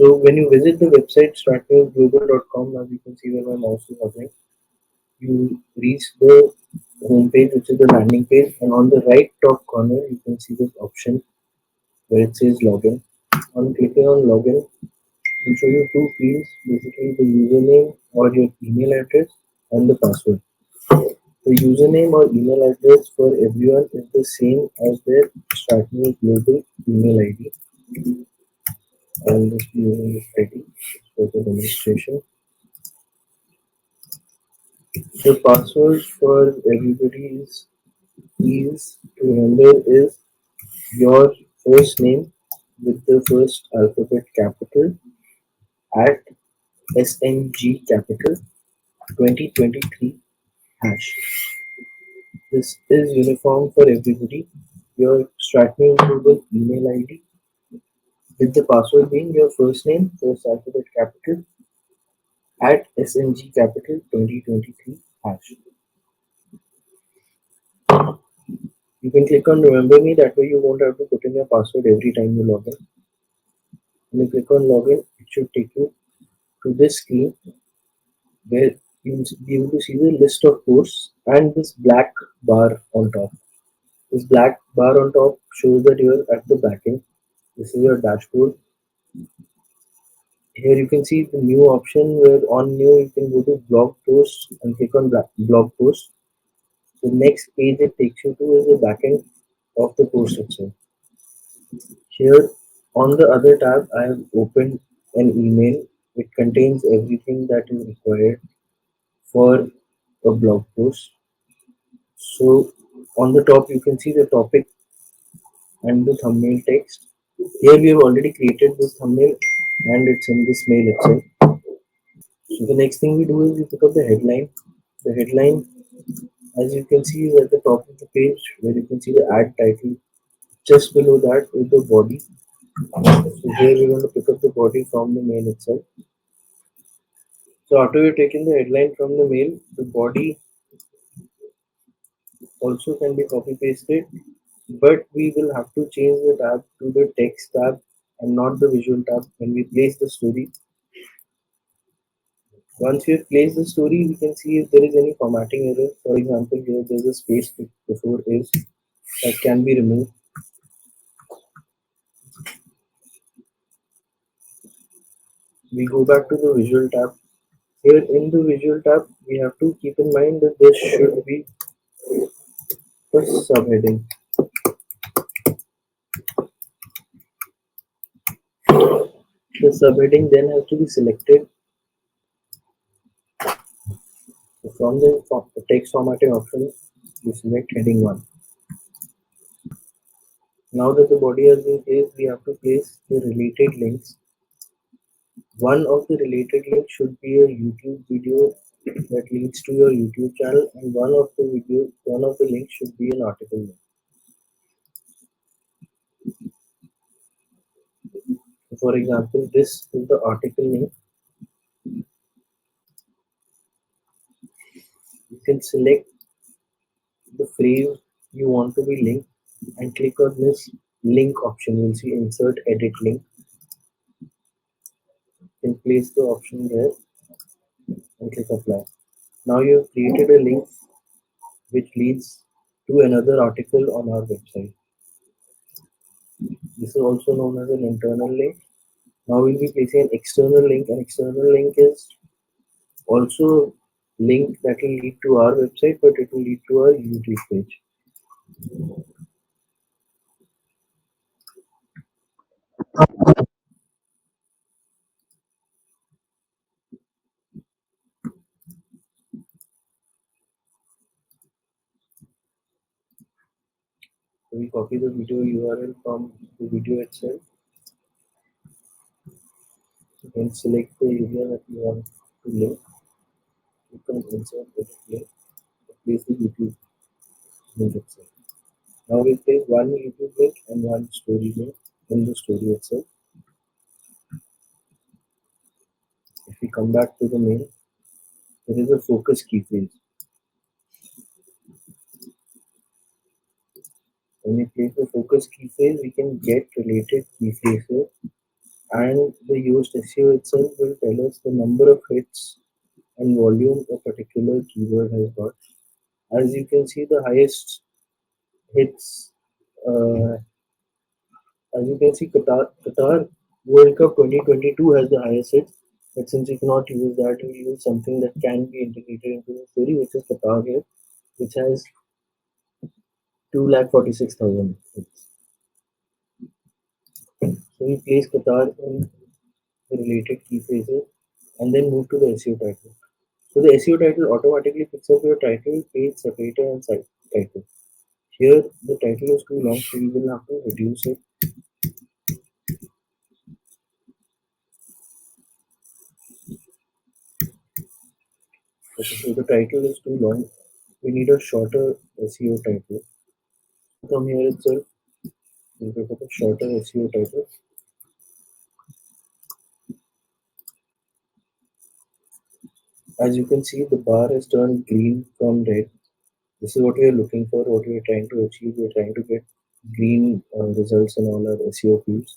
So when you visit the website stratnewsglobal.com, as you can see where my mouse is hovering, you reach the home page, which is the landing page, and on the right top corner you can see this option where it says login. On clicking on login, it will show you two fields, basically the username or your email address and the password. The username or email address for everyone is the same as their Startnews Global email ID. I'll just be using this ID for the demonstration. The password for everybody is to remember is your first name with the first alphabet capital at SNG capital 2023 hash. This is uniform for everybody. Your Stratnews Global email ID with the password being your first name, first alphabet capital at SNG capital 2023 hash. You can click on remember me, that way you won't have to put in your password every time you log in. When you click on login, it should take you to this screen where you'll be able to see the list of posts and this black bar on top. This black bar on top shows that you're at the backend. This is your dashboard. Here you can see the new option where on new you can go to blog posts and click on blog post. The next page it takes you to is the backend of the post itself. Here on the other tab I have opened an email. It contains everything that is required for a blog post. So on the top you can see the topic and the thumbnail text. Here we have already created this thumbnail and it's in this mail itself. So the next thing we do is we pick up the headline. The headline, as you can see, is at the top of the page where you can see the ad title. Just below that is the body. So here we're going to pick up the body from the mail itself. So after we've taken the headline from the mail, the body also can be copy pasted, but we will have to change the tab to the text tab and not the visual tab when we place the story. Once we have placed the story, we can see if there is any formatting error. For example, here there is a space before is that can be removed. We go back to the visual tab. Here in the visual tab, we have to keep in mind that this should be the subheading. The subheading then has to be selected. So from the text formatting option, we select heading 1. Now that the body has been placed, we have to place the related links. One of the related links should be a YouTube video that leads to your YouTube channel, and one of the links should be an article link. So for example, this is the article link. You can select the phrase you want to be linked and click on this link option. You'll see insert edit link. You can place the option there and click apply. Now you have created a link which leads to another article on our website. This is also known as an internal link. Now we'll be placing an external link. An external link is also a link that will lead to our website, but it will lead to our YouTube page. So we copy the video URL from the video itself. You can select the area that you want to link. You can insert edit link, place the YouTube link itself. Now we place one YouTube link and one story link in the story itself. If we come back to the mail, there is a focus key phrase. When we place the focus key phrase, we can get related key phrases and the used SEO itself will tell us the number of hits and volume a particular keyword has got. As you can see, the highest hits, uh, as you can see, Qatar World Cup 2022 has the highest hits. But since you cannot use that, you use something that can be integrated into the story, which is Qatar here, which has 2,46,000 hits. So we place Qatar in the related key phrases and then move to the SEO title. So the SEO title automatically picks up your title, page, separator, and site title. Here the title is too long, so you will have to reduce it. Okay, so the title is too long. We need a shorter SEO title. From here itself, we will put a shorter SEO title. As you can see, the bar has turned green from red. This is what we are looking for, what we are trying to achieve. We are trying to get green results in all our SEO fields.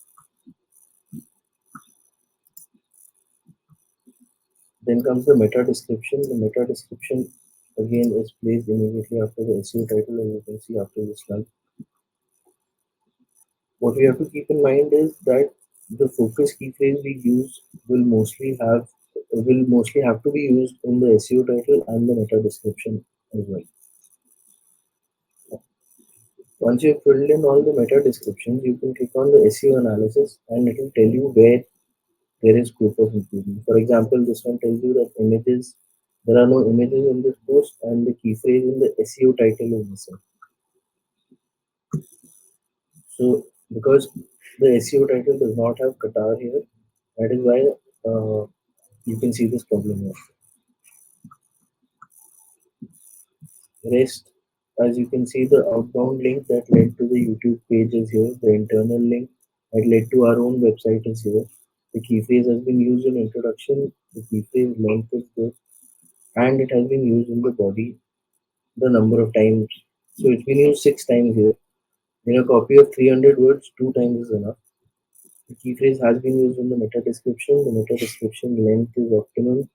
Then comes the meta description. The meta description again is placed immediately after the SEO title, as you can see after this slide. What we have to keep in mind is that the focus key phrase we use will mostly have to be used in the SEO title and the meta description as well. Once you've filled in all the meta descriptions, you can click on the SEO analysis and it will tell you where there is scope of improvement. For example, this one tells you that there are no images in this post and the key phrase in the SEO title is missing. So because the SEO title does not have Qatar here, that is why you can see this problem here. Rest, as you can see, the outbound link that led to the YouTube page is here. The internal link that led to our own website is here. The key phrase has been used in introduction. The key phrase length is good, and it has been used in the body the number of times. So it's been used 6 times here. In a copy of 300 words, 2 times is enough. The key phrase has been used in the meta description. The meta description length is optimum.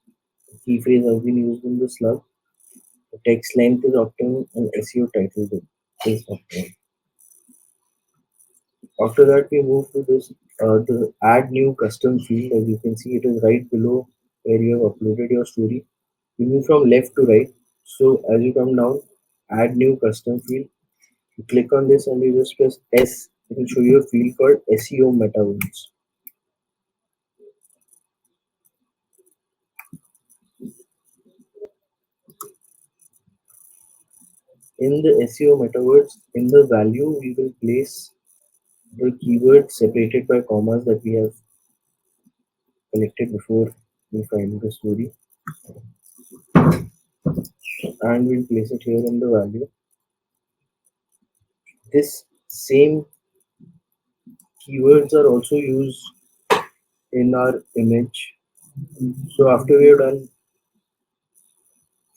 The key phrase has been used in the slug. The text length is optimum and SEO title is optimum. After that, we move to this the add new custom field. As you can see, it is right below where you have uploaded your story. You move from left to right. So as you come down, add new custom field. You click on this and you just press S. It will show you a field called SEO Meta Words. In the SEO Meta Words, in the value, we will place the keyword separated by commas that we have collected before we find the story, and we'll place it here in the value. This same keywords are also used in our image. So after we have done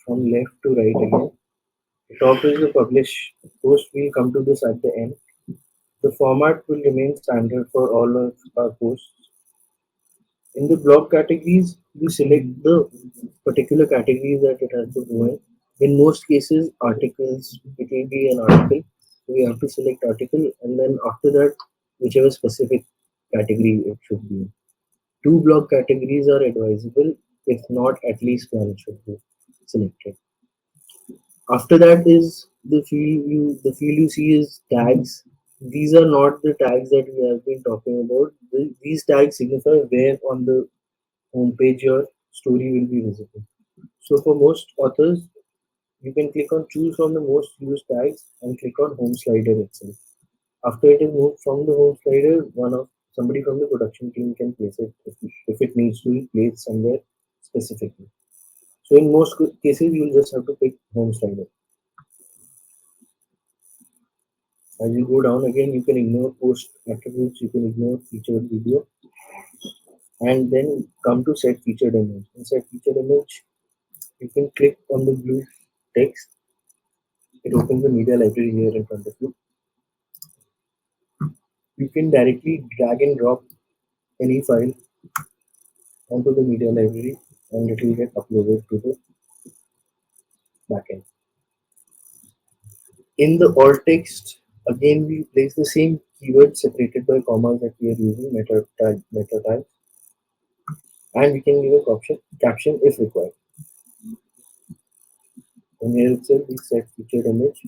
from left to right again, the top is the publish post. We'll come to this at the end. The format will remain standard for all of our posts. In the blog categories, we select the particular categories that it has to go in. In most cases, articles, it will be an article. We have to select article and then after that, whichever specific category it should be in. 2 blog categories are advisable, if not at least one should be selected. After that is the field you see is tags. These are not the tags that we have been talking about. These tags signify where on the homepage your story will be visible. So for most authors, you can click on choose from the most used tags and click on home slider itself. After it is moved from the home slider, somebody from the production team can place it if it needs to be placed somewhere specifically. So in most cases, you'll just have to pick home slider. As you go down again, you can ignore post attributes, you can ignore featured video, and then come to set featured image. In set featured image, you can click on the blue text. It opens the media library here in front of you. You can directly drag and drop any file onto the media library and it will get uploaded to the backend. In the alt text, again we place the same keyword separated by commas that we are using, meta tag, and we can give a caption if required. And here itself we set featured image.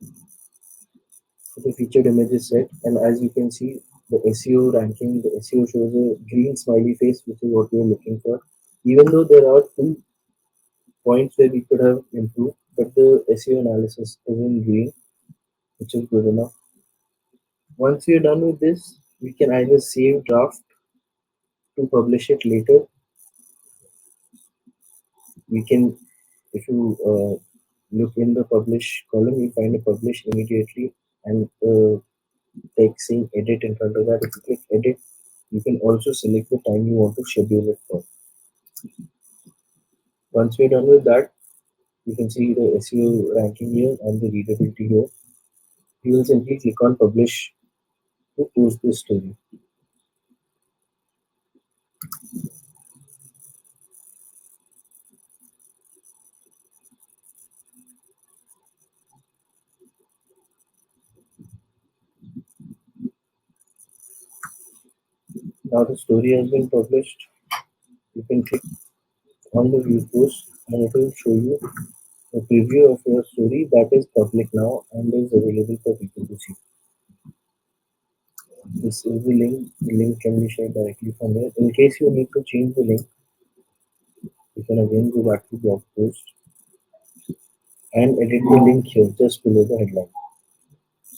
So the featured image is set, and as you can see, the SEO ranking, the SEO shows a green smiley face, which is what we are looking for. Even though there are two points where we could have improved, but the SEO analysis is in green, which is good enough. Once we are done with this, we can either save draft to publish it later. We can, if you look in the publish column, you find a publish immediately and text saying edit in front of that. If you click edit, you can also select the time you want to schedule it for. Once we're done with that, you can see the SEO ranking here and the readability here. You will simply click on publish to post this story. Now the story has been published. You can click on the view post and it will show you a preview of your story that is public now and is available for people to see. This is the link. The link can be shared directly from here. In case you need to change the link, you can again go back to blog post and edit the link here just below the headline.